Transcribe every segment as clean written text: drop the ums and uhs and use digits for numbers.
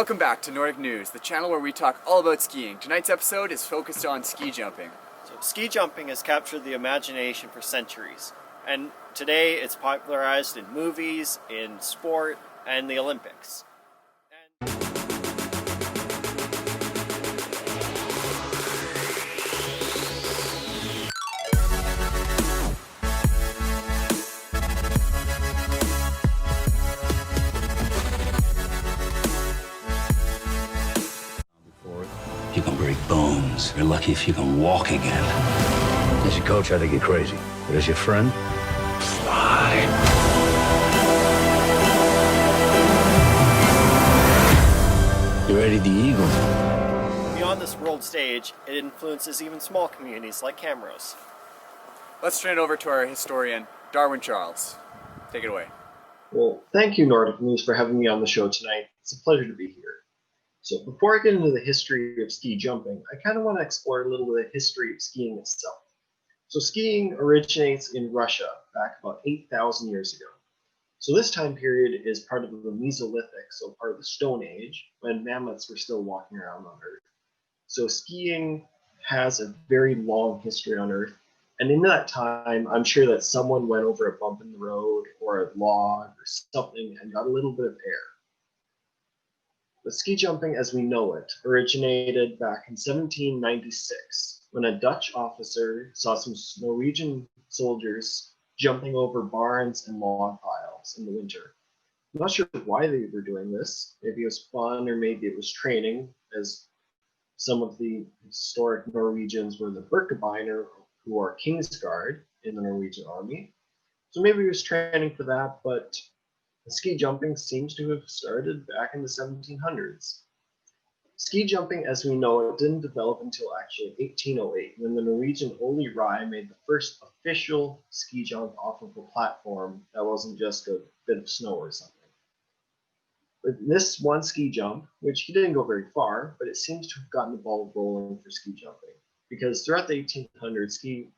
Welcome back to Nordic News, the channel where we talk all about skiing. Tonight's episode is focused on ski jumping. So ski jumping has captured the imagination for centuries, and today it's popularized in movies, in sport, and the Olympics. You can break bones. You're lucky if you can walk again. As your coach, I think you're crazy. But as your friend, Fly. you're Eddie the Eagle. Beyond this world stage, it influences even small communities like Camrose. Let's turn it over to our historian, Darwin Charles. Take it away. Well, thank you, Nordic News, for having me on the show tonight. It's a pleasure to be here. So before I get into the history of ski jumping, I kind of want to explore a little bit of the history of skiing itself. So skiing originates in Russia back about 8,000 years ago. So this time period is part of the Mesolithic, so part of the Stone Age, when mammoths were still walking around on Earth. So skiing has a very long history on Earth. And in that time, I'm sure that someone went over a bump in the road or a log or something and got a little bit of air. But ski jumping as we know it originated back in 1796 when a Dutch officer saw some Norwegian soldiers jumping over barns and log piles in the winter. I'm not sure why they were doing this. Maybe it was fun or maybe it was training, as some of the historic Norwegians were the Birkebeiner, who are Kingsguard in the Norwegian army. So maybe it was training for that, but ski jumping seems to have started back in the 1700s. Ski jumping as we know it didn't develop until actually 1808, when the Norwegian Ole Rye made the first official ski jump off of a platform that wasn't just a bit of snow or something. But this one ski jump, which he didn't go very far, but it seems to have gotten the ball rolling for ski jumping, because throughout the 1800s, ski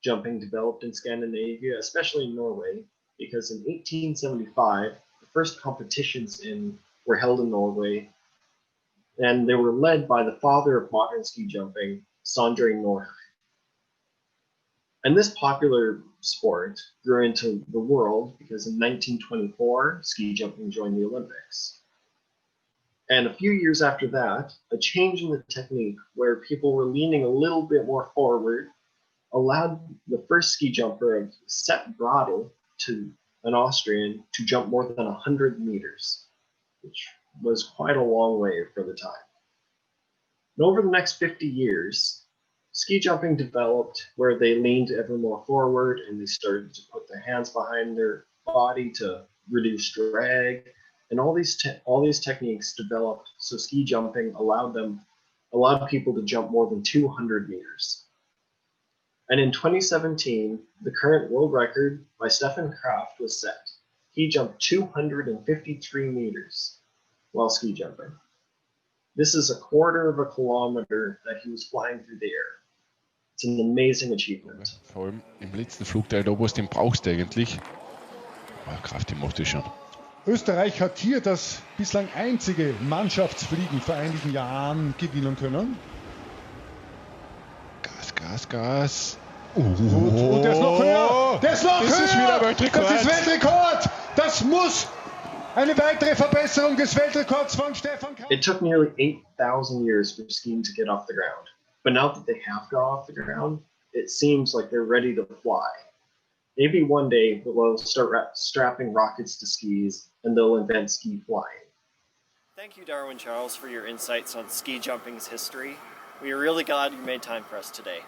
jumping developed in Scandinavia, especially in Norway, because in 1875, the first competitions were held in Norway, and they were led by the father of modern ski jumping, Sondre Norheim. And this popular sport grew into the world because in 1924, ski jumping joined the Olympics. And a few years after that, a change in the technique where people were leaning a little bit more forward allowed the first ski jumper of Sepp Bradl, to an Austrian, to jump more than 100 meters, which was quite a long way for the time. And over the next 50 years, ski jumping developed where they leaned ever more forward and they started to put their hands behind their body to reduce drag. And all these techniques developed so ski jumping allowed people to jump more than 200 meters. And in 2017, the current world record by Stefan Kraft was set. He jumped 253 meters while ski jumping. This is a quarter of a kilometer that he was flying through the air. It's an amazing achievement. Vor allem im letzten Flugteil, da oberst, den brauchst du eigentlich. Aber Kraft, die macht das schon. Österreich hat hier das bislang einzige Mannschaftsfliegen vor einigen Jahren gewinnen können. Gas. Und der ist noch höher. Der ist noch das höher. ist wieder Weltrekord. Das ist Weltrekord. Das muss eine weitere Verbesserung des Weltrekords von Stefan Kraft. It took nearly 8,000 years for skiing to get off the ground. But now that they have got off the ground, it seems like they're ready to fly. Maybe one day we'll start strapping rockets to skis and they'll invent ski flying. Thank you, Darwin Charles, for your insights on ski jumping's history. We are really glad you made time for us today.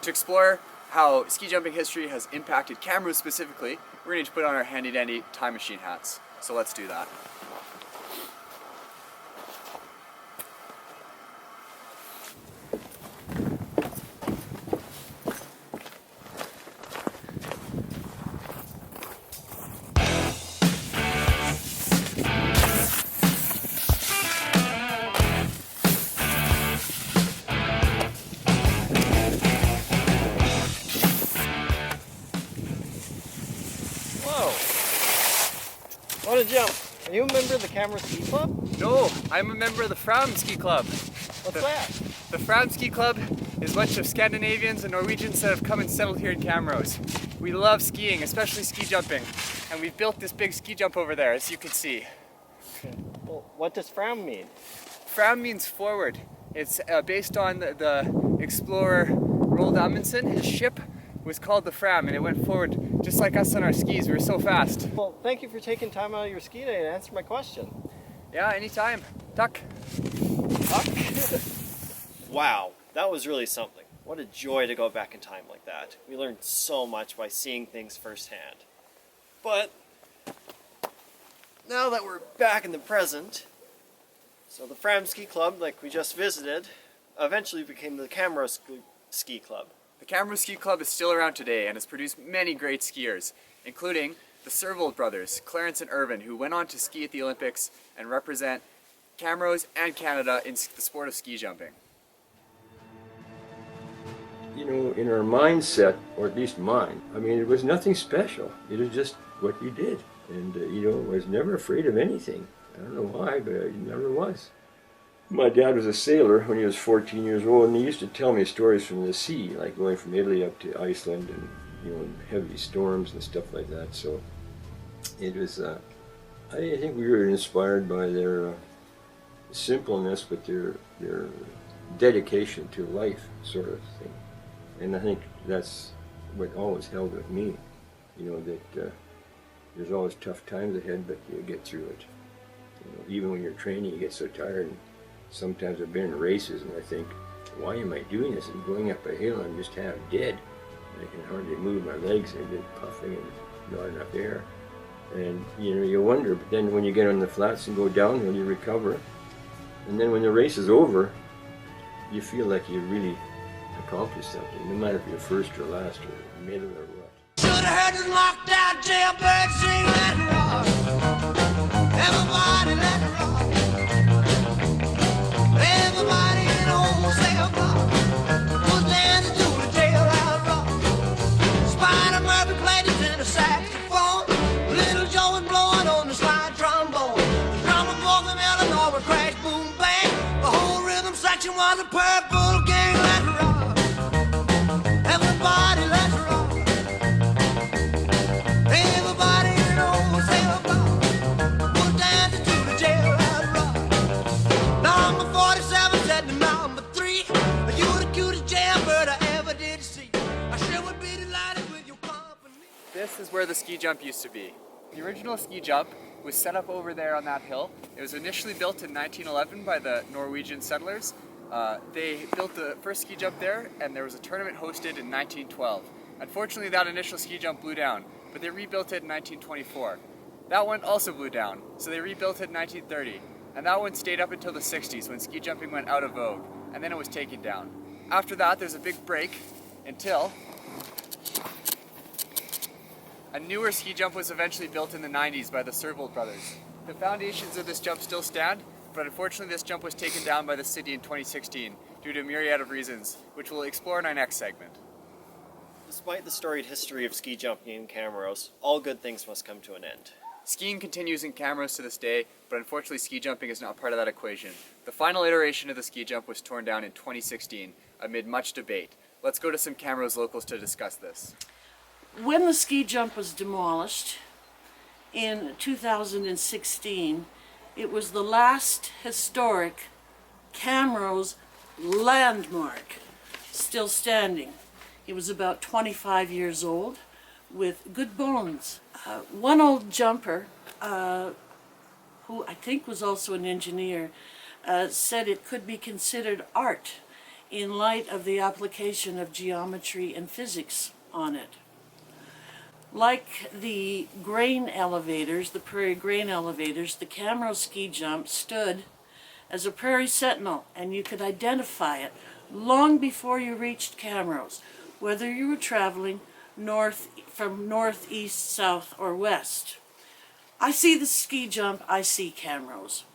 To explore how ski jumping history has impacted Camrose specifically, we're going to put on our handy dandy time machine hats. So let's do that. What a jump! Are you a member of the Camrose Ski Club? No, I'm a member of the Fram Ski Club. What's that? The Fram Ski Club is a bunch of Scandinavians and Norwegians that have come and settled here in Camrose. We love skiing, especially ski jumping, and we've built this big ski jump over there, as you can see. Okay. Well, what does Fram mean? Fram means forward. It's based on the explorer Roald Amundsen. His ship was called the Fram, and it went forward just like us on our skis. We were so fast. Well, thank you for taking time out of your ski day to answer my question. Yeah, anytime. Tuck. Wow, that was really something. What a joy to go back in time like that. We learned so much by seeing things firsthand. But now that we're back in the present, so the Fram Ski Club, like we just visited, eventually became the Camrose Ski Club. The Camrose Ski Club is still around today and has produced many great skiers, including the Servold brothers, Clarence and Irvin, who went on to ski at the Olympics and represent Camrose and Canada in the sport of ski jumping. You know, in our mindset, or at least mine, I mean, it was nothing special. It was just what you did. And, you know, I was never afraid of anything. I don't know why, but I never was. My dad was a sailor when he was 14 years old, and he used to tell me stories from the sea, like going from Italy up to Iceland and, you know, heavy storms and stuff like that. So it was, I think we were inspired by their simpleness, but their dedication to life sort of thing. And I think that's what always held with me, you know, that there's always tough times ahead, but you get through it. You know, even when you're training, you get so tired. And sometimes I've been in races and I think, why am I doing this? I'm going up a hill and I'm just half dead. I can hardly move my legs. I've been puffing and not enough air. And you know, you wonder, but then when you get on the flats and go downhill, you recover. And then when the race is over, you feel like you really accomplished something, no matter if you're first or last or middle or what. Should have heard the locked out jailbird sing, let it rock. Everybody let it rock. Everybody in the whole cell block was dancing to the jailhouse rock. Spider Murphy played the tenor saxophone. Little Joe was blowing on the slide trombone. The drummer boy from Illinois would crash, boom, bang. The whole rhythm section was a purple gang. Let it rock. Everybody let it rock. Everybody in the whole cell block was dancing to the jailhouse rock. Number 47 said to number 3, you the cutest jailbird I ever did see. I sure would be delighted with your company. This is where the ski jump used to be. The original ski jump was set up over there on that hill. It was initially built in 1911 by the Norwegian settlers. They built the first ski jump there, and there was a tournament hosted in 1912. Unfortunately, that initial ski jump blew down, but they rebuilt it in 1924. That one also blew down, so they rebuilt it in 1930. And that one stayed up until the 60s when ski jumping went out of vogue, and then it was taken down. After that, there's a big break until a newer ski jump was eventually built in the 90s by the Servold brothers. The foundations of this jump still stand, but unfortunately this jump was taken down by the city in 2016 due to a myriad of reasons, which we'll explore in our next segment. Despite the storied history of ski jumping in Camrose, all good things must come to an end. Skiing continues in Camrose to this day, but unfortunately ski jumping is not part of that equation. The final iteration of the ski jump was torn down in 2016 amid much debate. Let's go to some Camrose locals to discuss this. When the ski jump was demolished in 2016, it was the last historic Camrose landmark still standing. It was about 25 years old with good bones. One old jumper, who I think was also an engineer, said it could be considered art in light of the application of geometry and physics on it. Like the grain elevators, the prairie grain elevators, the Camrose ski jump stood as a prairie sentinel, and you could identify it long before you reached Camrose, whether you were traveling from north, east, south, or west. I see the ski jump, I see Camrose.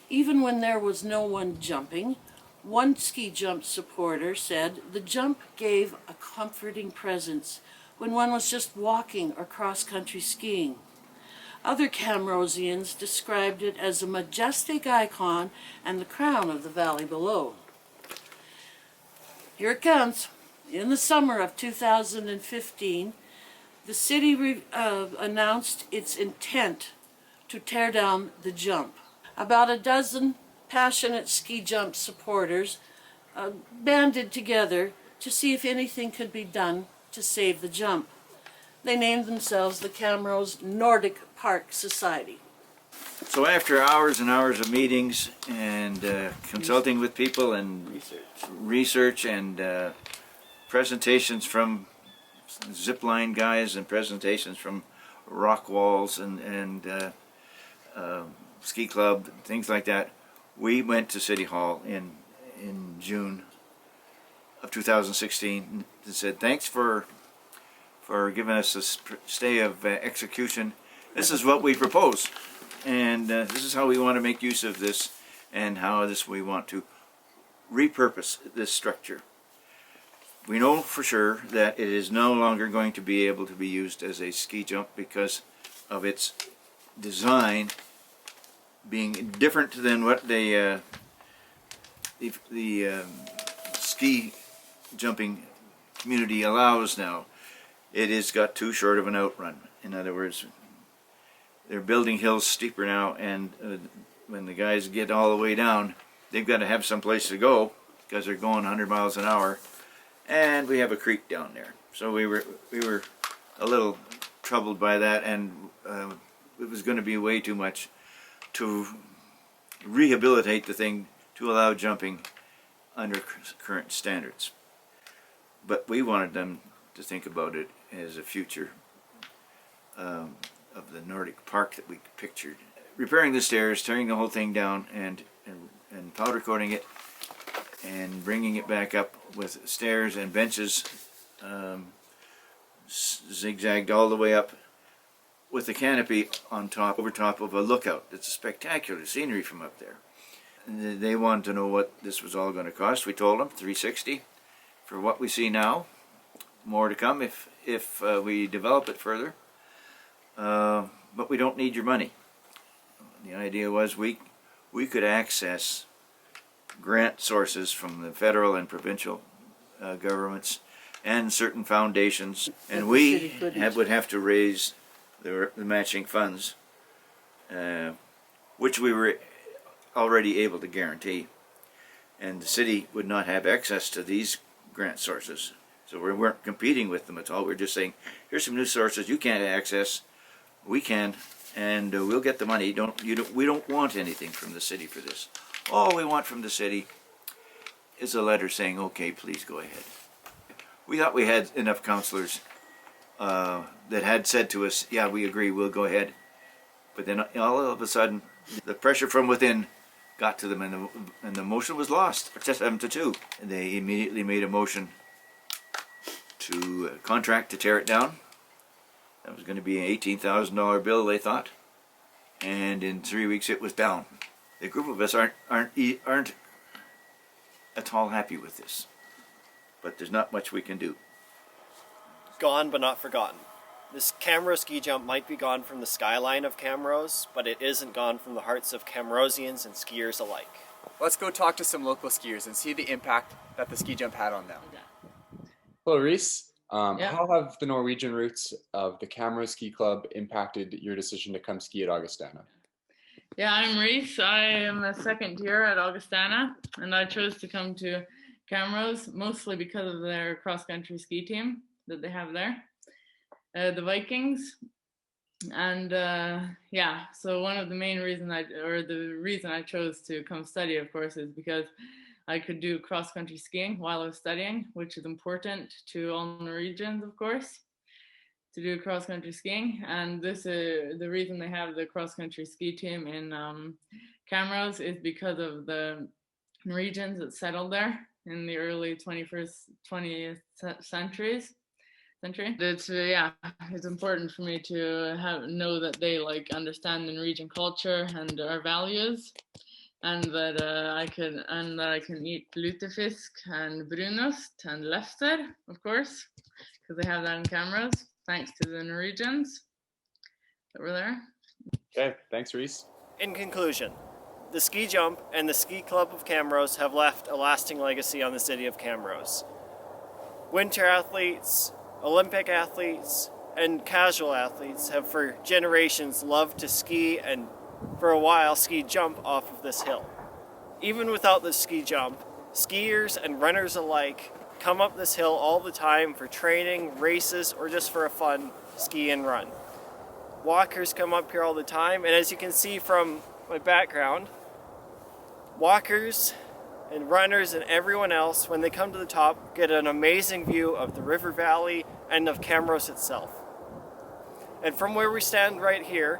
Even when there was no one jumping, one ski jump supporter said the jump gave a comforting presence when one was just walking or cross-country skiing. Other Camrosians described it as a majestic icon and the crown of the valley below. Here it comes. In the summer of 2015, the city announced its intent to tear down the jump. About a dozen passionate ski jump supporters banded together to see if anything could be done to save the jump. They named themselves the Camrose Nordic Park Society. So after hours and hours of meetings and consulting with people and research and presentations from zipline guys and presentations from rock walls and ski club, things like that, we went to City Hall in June of 2016 and said, thanks for giving us this stay of execution. This is what we propose, and this is how we want to make use of this, and how we want to repurpose this structure. We know for sure that it is no longer going to be able to be used as a ski jump because of its design being different than what the ski jumping community allows now. It has got too short of an outrun. In other words, they're building hills steeper now, and when the guys get all the way down, they've got to have some place to go because they're going 100 miles an hour, and we have a creek down there. So we were a little troubled by that, and it was going to be way too much to rehabilitate the thing to allow jumping under current standards. But we wanted them to think about it as a future of the Nordic park that we pictured. Repairing the stairs, tearing the whole thing down, and powder coating it, and bringing it back up with stairs and benches zigzagged all the way up with the canopy on top, over top of a lookout. It's a spectacular scenery from up there. And they wanted to know what this was all going to cost. We told them $360 for what we see now. More to come if we develop it further. But we don't need your money. The idea was we could access grant sources from the federal and provincial governments and certain foundations, and we would have to raise the matching funds, which we were already able to guarantee, and the city would not have access to these grant sources. So we weren't competing with them at all. We were just saying, here's some new sources you can't access, we can, and we'll get the money. We don't want anything from the city for this. All we want from the city is a letter saying, okay, please go ahead. We thought we had enough councillors that had said to us, yeah, we agree, we'll go ahead. But then all of a sudden, the pressure from within got to them, and the motion was lost, 7-2. And they immediately made a motion to contract to tear it down. That was going to be an $18,000 bill, they thought, and in 3 weeks it was down. The group of us aren't at all happy with this, but there's not much we can do. Gone but not forgotten. This Camrose ski jump might be gone from the skyline of Camrose, but it isn't gone from the hearts of Camrosians and skiers alike. Let's go talk to some local skiers and see the impact that the ski jump had on them. Hello, Reese. How have the Norwegian roots of the Camrose Ski Club impacted your decision to come ski at Augustana? Yeah, I'm Reese. I am a second year at Augustana, and I chose to come to Camrose mostly because of their cross-country ski team that they have there, the Vikings. And so one of the main reasons the reason I chose to come study, of course, is because I could do cross-country skiing while I was studying, which is important to all Norwegians, of course, to do cross-country skiing. And this the reason they have the cross-country ski team in Camrose is because of the Norwegians that settled there in the early 20th century. It's important for me to know that they understand the Norwegian culture and our values, and that I can eat lutefisk and brunost and lefser, of course, because they have that in Camrose, thanks to the Norwegians that were there. Okay, thanks, Reese. In conclusion, the ski jump and the ski club of Camrose have left a lasting legacy on the city of Camrose. Winter athletes, Olympic athletes, and casual athletes have for generations loved to ski and for a while ski jump off of this hill. Even without the ski jump, skiers and runners alike come up this hill all the time for training, races, or just for a fun ski and run. Walkers come up here all the time, and as you can see from my background, walkers and runners and everyone else, when they come to the top, get an amazing view of the river valley and of Camrose itself. And from where we stand right here,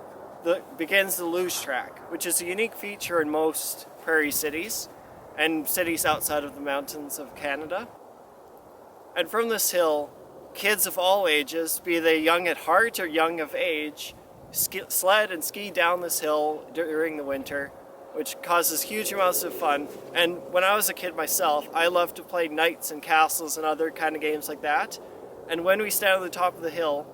begins the luge track, which is a unique feature in most prairie cities and cities outside of the mountains of Canada. And from this hill, kids of all ages, be they young at heart or young of age, sled and ski down this hill during the winter, which causes huge amounts of fun. And when I was a kid myself, I loved to play knights and castles and other kind of games like that. And when we stand at the top of the hill,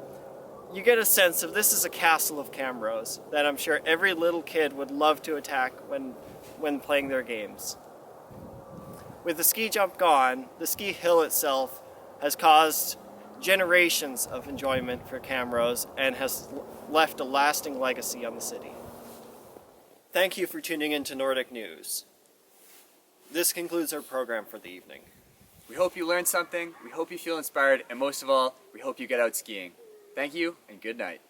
you get a sense of this is a castle of Camrose that I'm sure every little kid would love to attack when playing their games. With the ski jump gone, the ski hill itself has caused generations of enjoyment for Camrose and has left a lasting legacy on the city. Thank you for tuning in to Nordic News. This concludes our program for the evening. We hope you learned something, we hope you feel inspired, and most of all, we hope you get out skiing. Thank you, and good night.